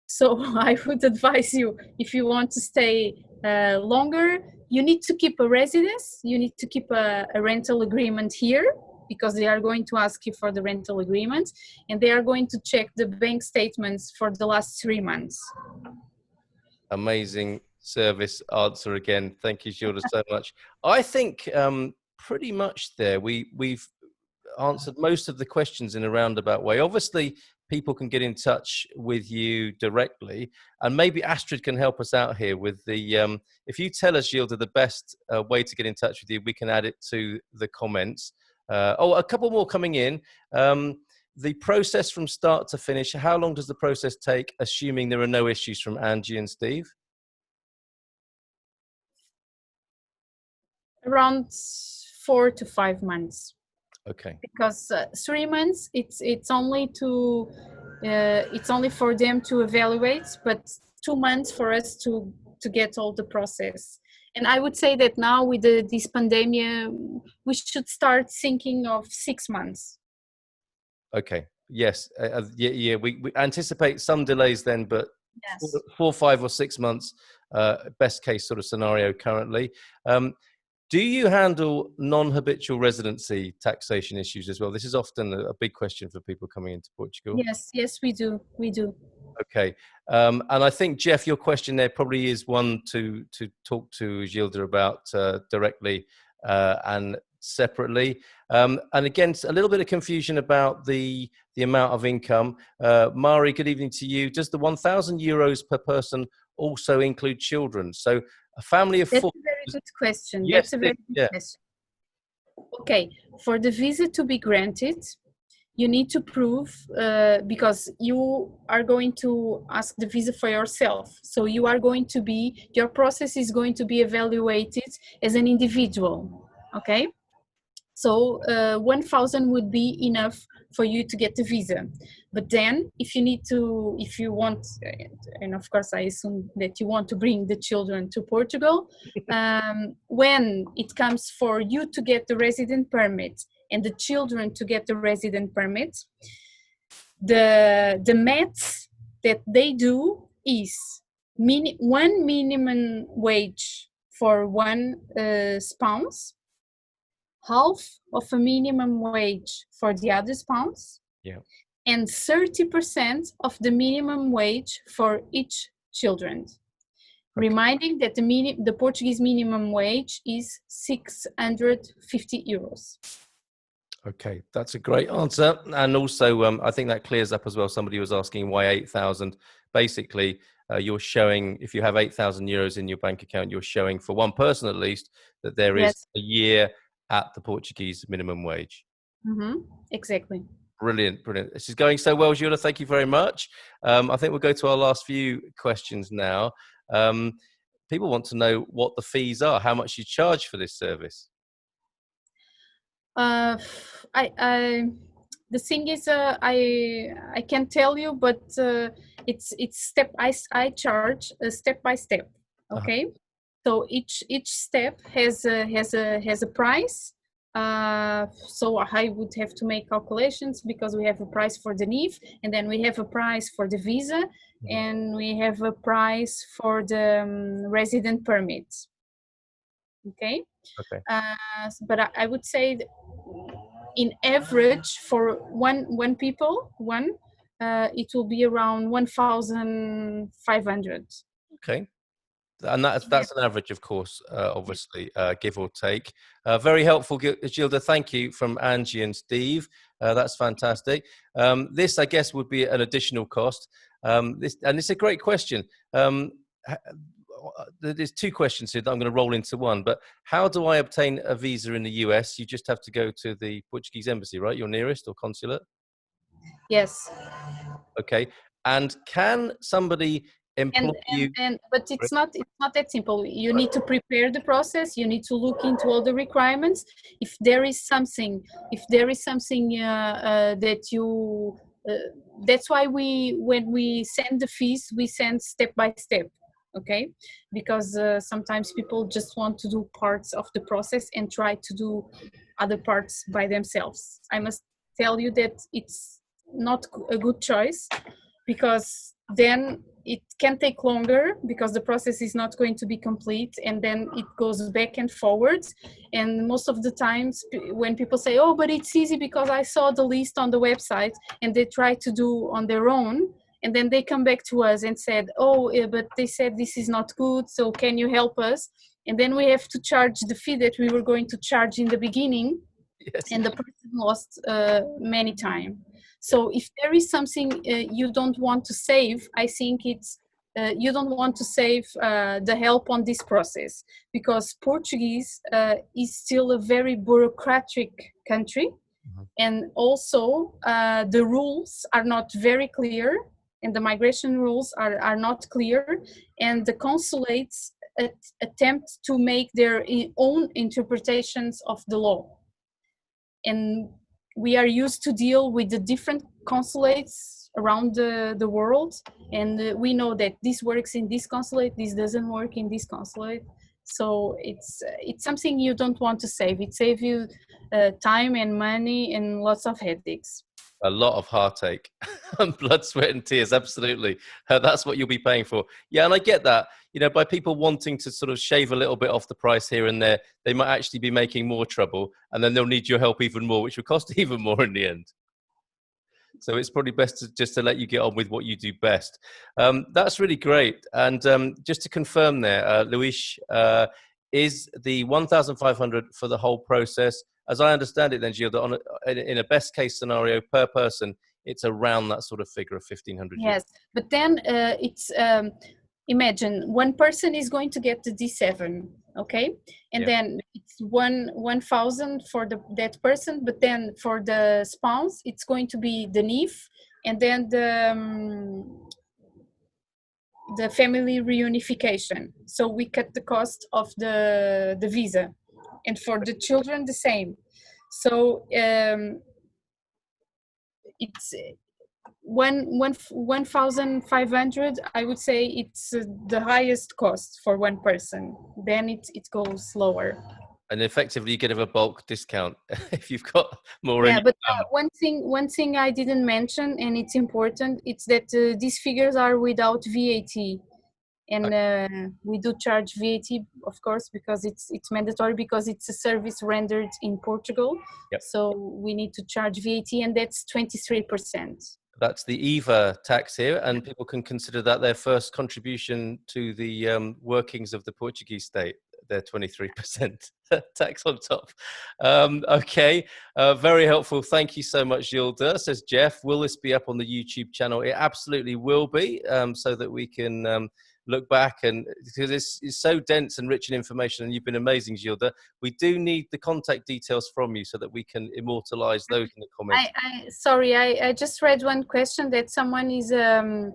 Speaker 4: So I would advise you, if you want to stay longer, you need to keep a residence, you need to keep a rental agreement here, because they are going to ask you for the rental agreement, and they are going to check the bank statements for the last 3 months.
Speaker 2: Amazing service answer again. Thank you, Gilda, so much. I think pretty much there we've answered most of the questions in a roundabout way. Obviously, people can get in touch with you directly, and maybe Astrid can help us out here with the if you tell us, Gilda, the best way to get in touch with you, we can add it to the comments. A couple more coming in. The process from start to finish, how long does the process take, assuming there are no issues, from Angie and Steve?
Speaker 4: Around 4 to 5 months.
Speaker 2: Okay.
Speaker 4: Because 3 months, it's only for them to evaluate, but 2 months for us to get all the process. And I would say that now with this pandemic, we should start thinking of 6 months.
Speaker 2: Okay. Yes. Yeah. We anticipate some delays then, but
Speaker 4: yes.
Speaker 2: 4, 5, or 6 months, best case sort of scenario currently. Do you handle non-habitual residency taxation issues as well? This is often a big question for people coming into Portugal.
Speaker 4: Yes, we do.
Speaker 2: Okay. And I think, Jeff, your question there probably is one to talk to Gilda about directly and separately. And again, a little bit of confusion about the amount of income. Mari, good evening to you. Does the €1,000 per person also include children? So a family of 4...
Speaker 4: That's a very good question.
Speaker 2: Yes,
Speaker 4: that's a very good question. Okay, for the visa to be granted, you need to prove, because you are going to ask the visa for yourself. So your process is going to be evaluated as an individual, okay? So 1,000 would be enough for you to get the visa. But then if you want, and of course I assume that you want to bring the children to Portugal, when it comes for you to get the resident permit and the children to get the resident permit, the maths that they do is one minimum wage for one spouse, half of a minimum wage for the other spouse, and 30% of the minimum wage for each children. Okay. Reminding that the Portuguese minimum wage is €650.
Speaker 2: Okay, that's a great answer. And also, I think that clears up as well. Somebody was asking why 8,000. Basically, you're showing, if you have 8,000 euros in your bank account, you're showing for one person at least that there is
Speaker 4: Yes.
Speaker 2: a year at the Portuguese minimum wage.
Speaker 4: Exactly.
Speaker 2: Brilliant, brilliant. This is going so well, Gilda. Thank you very much. I think we'll go to our last few questions now. People want to know what the fees are, how much you charge for this service.
Speaker 4: The thing is, I can tell you, but it's step. I charge step by step. Okay, so each step has a price. So I would have to make calculations because we have a price for the NIF, and then we have a price for the visa, and we have a price for the resident permit. Okay.
Speaker 2: Okay.
Speaker 4: But I would say that in average for one people, it will be around 1,500.
Speaker 2: Okay. And that's an average, of course, obviously, give or take. Very helpful, Gilda. Thank you from Angie and Steve. That's fantastic. This, I guess, would be an additional cost. It's a great question. There's two questions here that I'm going to roll into one. But how do I obtain a visa in the US? You just have to go to the Portuguese embassy, right? Your nearest or consulate?
Speaker 4: Yes.
Speaker 2: Okay. And can somebody employ you?
Speaker 4: But it's not that simple. You need to prepare the process. You need to look into all the requirements. If there is something that you that's why when we send the fees, we send step by step. Okay, because sometimes people just want to do parts of the process and try to do other parts by themselves. I must tell you that it's not a good choice, because then it can take longer because the process is not going to be complete, and then it goes back and forwards. And most of the times when people say, oh, but it's easy because I saw the list on the website, and they try to do on their own, and then they come back to us and said, oh, but they said this is not good, so can you help us? And then we have to charge the fee that we were going to charge in the beginning. Yes. And the person lost many time. So if there is something you don't want to save, I think it's you don't want to save the help on this process, because Portuguese is still a very bureaucratic country. And also the rules are not very clear, and the migration rules are not clear, and the consulates attempt to make their own interpretations of the law. And we are used to deal with the different consulates around the world, and we know that this works in this consulate, this doesn't work in this consulate. So it's something you don't want to save. It saves you time and money and lots of headaches.
Speaker 2: A lot of heartache and blood, sweat and tears. Absolutely. That's what you'll be paying for. Yeah. And I get that, by people wanting to sort of shave a little bit off the price here and there, they might actually be making more trouble, and then they'll need your help even more, which will cost even more in the end. So it's probably best just to let you get on with what you do best. That's really great. And just to confirm there, Luis, is the 1,500 for the whole process? As I understand it then, Gilda, in a best case scenario per person, it's around that sort of figure of 1,500 euros.
Speaker 4: Yes, but then it's, imagine one person is going to get the D7, okay? And then it's 1,000 for that person, but then for the spouse, it's going to be the NIF, and then the family reunification. So we cut the cost of the visa. And for the children, the same. So it's 1,500. I would say it's the highest cost for one person. Then it goes lower.
Speaker 2: And effectively, you get a bulk discount if you've got more.
Speaker 4: Yeah, but one thing I didn't mention, and it's important, it's that these figures are without VAT. And we do charge VAT, of course, because it's mandatory, because it's a service rendered in Portugal.
Speaker 2: Yep.
Speaker 4: So we need to charge VAT, and that's 23%.
Speaker 2: That's the EVA tax here, and people can consider that their first contribution to the workings of the Portuguese state. their 23% tax on top. Okay, very helpful. Thank you so much, Gilda. Says Jeff, will this be up on the YouTube channel? It absolutely will be, so that we can look back, and because it's so dense and rich in information, and you've been amazing, Gilda. We do need the contact details from you so that we can immortalize those in the comments.
Speaker 4: Sorry, I just read one question that someone is a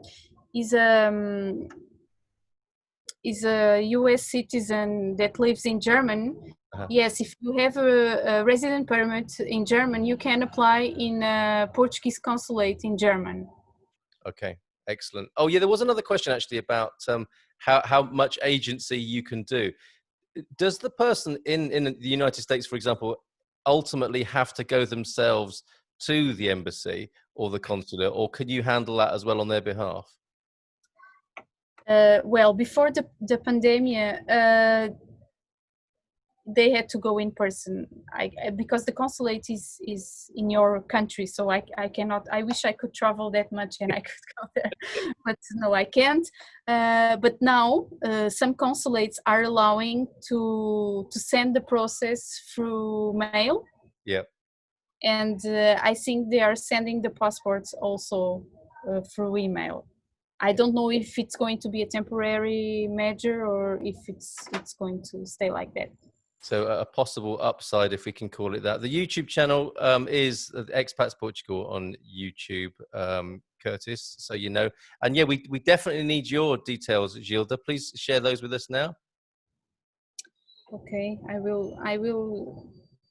Speaker 4: US citizen that lives in Germany. Yes, if you have a resident permit in Germany, you can apply in a Portuguese consulate in Germany.
Speaker 2: Okay, excellent. Oh yeah, there was another question actually about how much agency you can do. Does the person in the United States, for example, ultimately have to go themselves to the embassy or the consulate, or can you handle that as well on their behalf?
Speaker 4: Well, before the pandemic, they had to go in person. Because the consulate is in your country, so I cannot. I wish I could travel that much and I could go there, but no, I can't. But now some consulates are allowing to send the process through mail.
Speaker 2: Yeah.
Speaker 4: And I think they are sending the passports also through email. I don't know if it's going to be a temporary measure or if it's going to stay like that.
Speaker 2: So a possible upside, if we can call it that. The YouTube channel is Expats Portugal on YouTube, Curtis, so you know. And yeah, we definitely need your details, Gilda. Please share those with us now.
Speaker 4: Okay, I will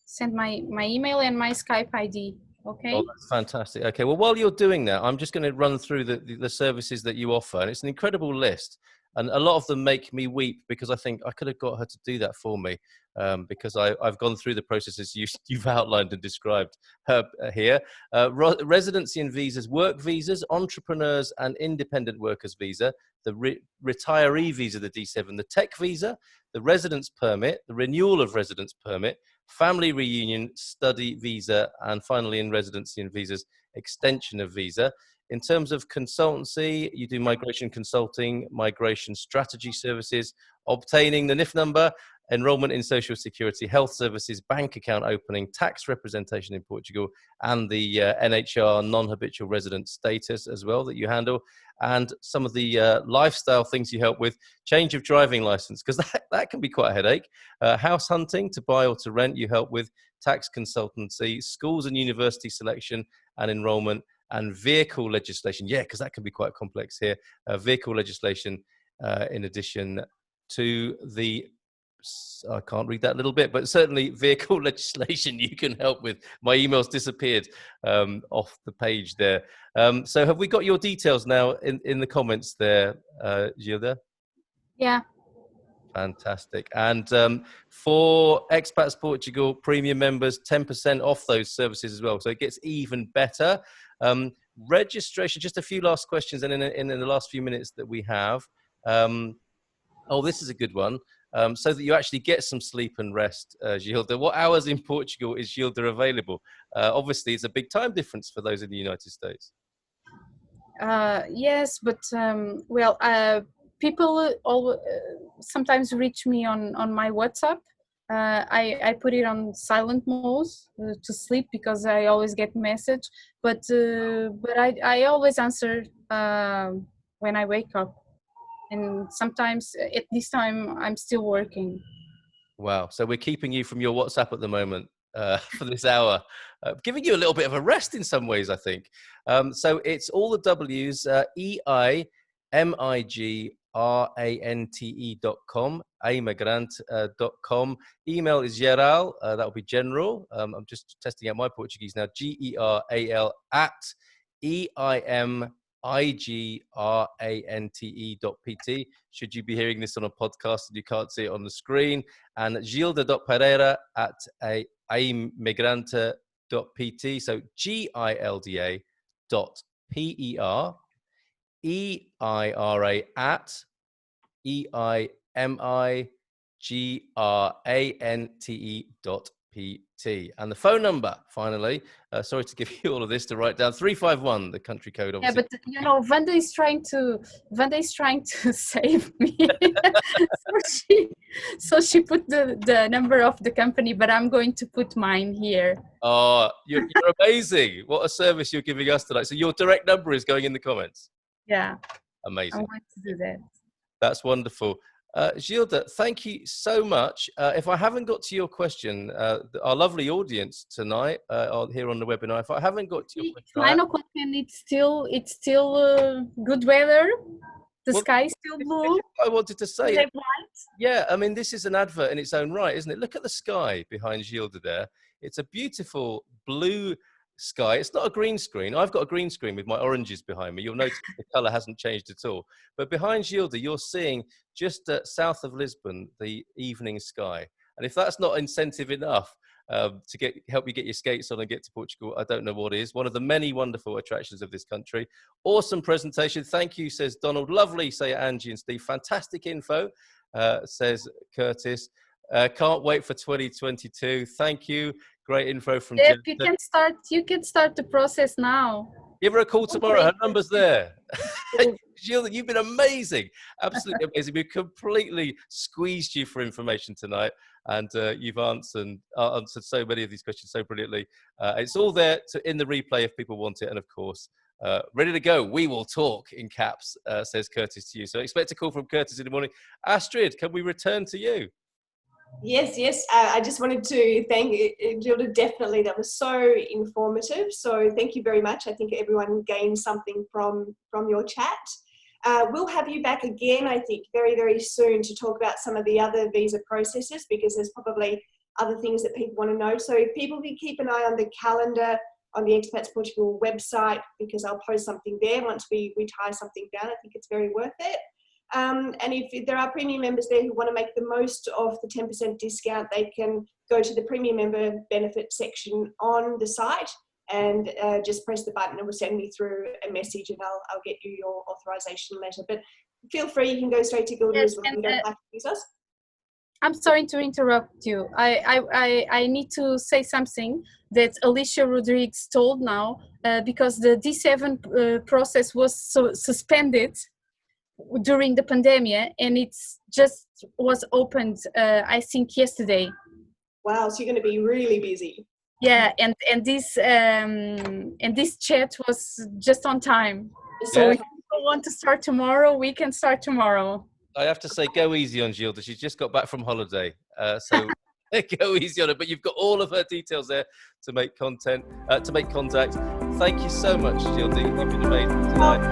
Speaker 4: send my email and my Skype ID. Okay.
Speaker 2: Oh, that's fantastic. Okay, well, while you're doing that, I'm just going to run through the services that you offer. And it's an incredible list. And a lot of them make me weep because I think I could have got her to do that for me, because I've gone through the processes you've outlined and described here. Residency and visas, work visas, entrepreneurs and independent workers visa, the retiree visa, the D7, the tech visa, the residence permit, the renewal of residence permit, family reunion, study visa, and finally in residency and visas, extension of visa. In terms of consultancy, you do migration consulting, migration strategy services, obtaining the NIF number, enrollment in social security, health services, bank account opening, tax representation in Portugal, and the NHR non-habitual resident status as well that you handle, and some of the lifestyle things you help with, change of driving license, because that can be quite a headache, house hunting to buy or to rent you help with, tax consultancy, schools and university selection and enrollment, and vehicle legislation. Yeah, because that can be quite complex here. Vehicle legislation in addition to the, I can't read that little bit, but certainly vehicle legislation you can help with. My email's disappeared off the page there. So have we got your details now in the comments there, Gilda?
Speaker 4: Yeah.
Speaker 2: Fantastic. And for Expats Portugal premium members, 10% off those services as well. So it gets even better. Registration, just a few last questions, and in the last few minutes that we have. Oh, this is a good one. So that you actually get some sleep and rest, Gilda. What hours in Portugal is Gilda available? Obviously, it's a big time difference for those in the United States.
Speaker 4: Yes, but well, people sometimes reach me on my WhatsApp. I put it on silent mode to sleep because I always get message. But I always answer when I wake up, and sometimes at this time I'm still working.
Speaker 2: Wow! So we're keeping you from your WhatsApp at the moment for this hour, giving you a little bit of a rest in some ways, I think. So it's all the W's, EIMIGRANTE.com, migrante.com. Email is geral, that will be general. I'm just testing out my Portuguese now, GERAL at EIMIGRANTE.pt. Should you be hearing this on a podcast and you can't see it on the screen, and Gilda.Pereira at migrante.pt. So GILDA.PER EIRA at EIMIGRANTE.pt. And the phone number, finally, sorry to give you all of this to write down, 351, the country code, obviously.
Speaker 4: Yeah, but Wanda is trying to save me. so she put the number of the company, but I'm going to put mine here.
Speaker 2: Oh, you're amazing. What a service you're giving us tonight. So your direct number is going in the comments.
Speaker 4: Yeah.
Speaker 2: Amazing.
Speaker 4: I'm going to do that.
Speaker 2: That's wonderful. Gilda, thank you so much. If I haven't got to your question, our lovely audience tonight here on the webinar, if I haven't got to your question,
Speaker 4: 9 o'clock and it's still good weather. The sky is still blue.
Speaker 2: I wanted to say, yeah, I mean, this is an advert in its own right, isn't it? Look at the sky behind Gilda there. It's a beautiful blue sky. It's not a green screen. I've got a green screen with my oranges behind me. You'll notice the colour hasn't changed at all. But behind Gilda, you're seeing just south of Lisbon, the evening sky. And if that's not incentive enough to help you get your skates on and get to Portugal, I don't know what is. One of the many wonderful attractions of this country. Awesome presentation. Thank you, says Donald. Lovely, say Angie and Steve. Fantastic info, says Curtis. Can't wait for 2022. Thank you. Great info from
Speaker 4: Jeff,
Speaker 2: Jen.
Speaker 4: You can start the process now.
Speaker 2: Give her a call tomorrow. Her number's there. Gilda, you've been amazing. Absolutely amazing. We've completely squeezed you for information tonight, and you've answered so many of these questions so brilliantly. It's all there in the replay if people want it, and of course, ready to go. We will talk in caps, says Curtis to you. So expect a call from Curtis in the morning. Astrid, can we return to you?
Speaker 1: Yes. I just wanted to thank Gilda. Definitely, that was so informative. So thank you very much. I think everyone gained something from your chat. We'll have you back again, I think, very, very soon to talk about some of the other visa processes, because there's probably other things that people want to know. So if people can keep an eye on the calendar on the Expats Portugal website, because I'll post something there once we tie something down. I think it's very worth it. And if there are premium members there who want to make the most of the 10% discount, they can go to the premium member benefit section on the site and just press the button. It will send me through a message and I'll get you your authorization letter. But feel free, you can go straight to Gilda as well. You don't have to use us.
Speaker 4: I'm sorry to interrupt you. I need to say something that Alicia Rodrigues told now, because the D7 process was suspended during the pandemic, and it's just was opened I think yesterday.
Speaker 1: Wow, so you're going to be really busy.
Speaker 4: Yeah, and this chat was just on time. So
Speaker 2: Yeah.
Speaker 4: if people want to start tomorrow, we can start tomorrow.
Speaker 2: I have to say, go easy on Gilda. She's just got back from holiday, so go easy on her. But you've got all of her details there to make contact. Thank you so much, Gilda. You've been amazing tonight.